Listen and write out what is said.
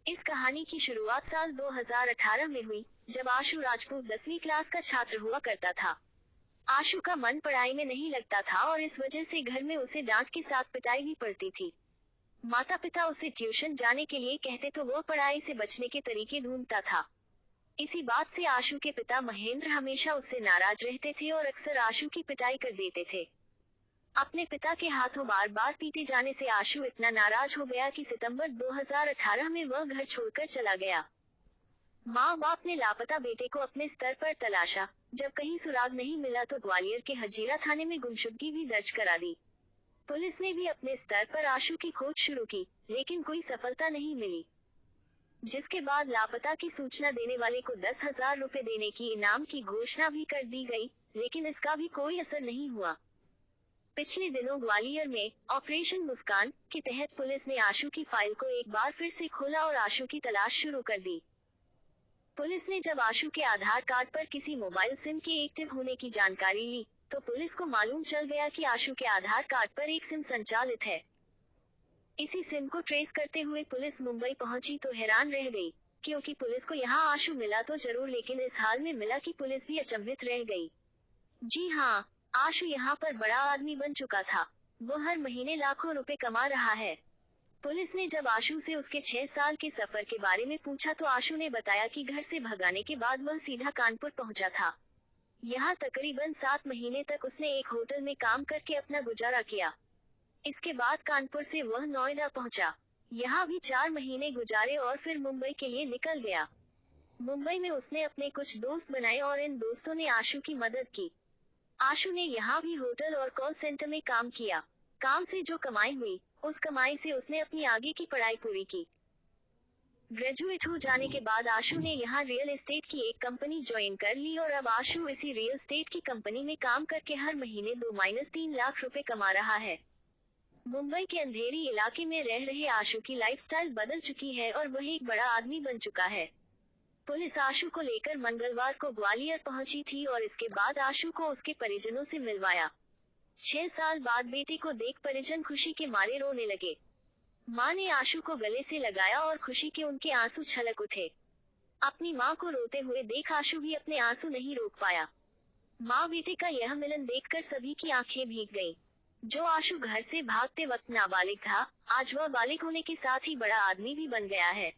इस कहानी की शुरुआत साल 2018 में हुई, जब आशु राजपूत 10वीं क्लास का छात्र हुआ करता था। आशु का मन पढ़ाई में नहीं लगता था और इस वजह से घर में उसे डांट के साथ पिटाई भी पड़ती थी। माता पिता उसे ट्यूशन जाने के लिए कहते तो वो पढ़ाई से बचने के तरीके ढूंढता था। इसी बात से आशु के पिता महेंद्र हमेशा उससे नाराज रहते थे और अक्सर आशु की पिटाई कर देते थे। अपने पिता के हाथों बार बार पीटे जाने से आशु इतना नाराज हो गया कि सितंबर 2018 में वह घर छोड़कर चला गया। माँ बाप ने लापता बेटे को अपने स्तर पर तलाशा। जब कहीं सुराग नहीं मिला तो ग्वालियर के हजीरा थाने में गुमशुदगी भी दर्ज करा दी। पुलिस ने भी अपने स्तर पर आशु की खोज शुरू की, लेकिन कोई सफलता नहीं मिली। जिसके बाद लापता की सूचना देने वाले को 10,000 रुपए देने की इनाम की घोषणा भी कर दी गई, लेकिन इसका भी कोई असर नहीं हुआ। पिछले दिनों ग्वालियर में ऑपरेशन मुस्कान के तहत पुलिस ने आशु की फाइल को एक बार फिर से खोला और आशु की तलाश शुरू कर दी। पुलिस ने जब आशु के आधार कार्ड पर किसी मोबाइल सिम के एक्टिव होने की जानकारी ली, तो पुलिस को मालूम चल गया कि आशु के आधार कार्ड पर एक सिम संचालित है। इसी सिम को ट्रेस करते हुए पुलिस मुंबई पहुंची तो हैरान रह गई, क्योंकि पुलिस को यहाँ आशु मिला तो जरूर, लेकिन इस हाल में मिला कि पुलिस भी अचंभित रह गई। जी हाँ, आशु यहाँ पर बड़ा आदमी बन चुका था। वो हर महीने लाखों रुपए कमा रहा है। पुलिस ने जब आशु से उसके 6 साल के सफर के बारे में पूछा तो आशु ने बताया कि घर से भगाने के बाद वह सीधा कानपुर पहुंचा था। यहाँ तकरीबन 7 महीने तक उसने एक होटल में काम करके अपना गुजारा किया। इसके बाद कानपुर से वह नोएडा पहुंचा। यहाँ भी 4 महीने गुजारे और फिर मुंबई के लिए निकल गया। मुंबई में उसने अपने कुछ दोस्त बनाए और इन दोस्तों ने आशु की मदद की। आशु ने यहाँ भी होटल और कॉल सेंटर में काम किया। काम से जो कमाई हुई, उस कमाई से उसने अपनी आगे की पढ़ाई पूरी की। ग्रेजुएट हो जाने के बाद आशु ने यहाँ रियल एस्टेट की एक कंपनी ज्वाइन कर ली और अब आशु इसी रियल एस्टेट की कंपनी में काम करके हर महीने 2-3 लाख रुपए कमा रहा है। मुंबई के अंधेरी इलाके में रह रहे आशु की लाइफस्टाइल बदल चुकी है और वह एक बड़ा आदमी बन चुका है। पुलिस आशु को लेकर मंगलवार को ग्वालियर पहुंची थी और इसके बाद आशु को उसके परिजनों से मिलवाया। 6 साल बाद बेटे को देख परिजन खुशी के मारे रोने लगे। मां ने आशु को गले से लगाया और खुशी के उनके आंसू छलक उठे। अपनी मां को रोते हुए देख आशु भी अपने आंसू नहीं रोक पाया। मां बेटे का यह मिलन देखकर सभी की आंखें भीग गईं। जो आशु घर से भागते वक्त नाबालिग था, आज वह बालिग होने के साथ ही बड़ा आदमी भी बन गया है।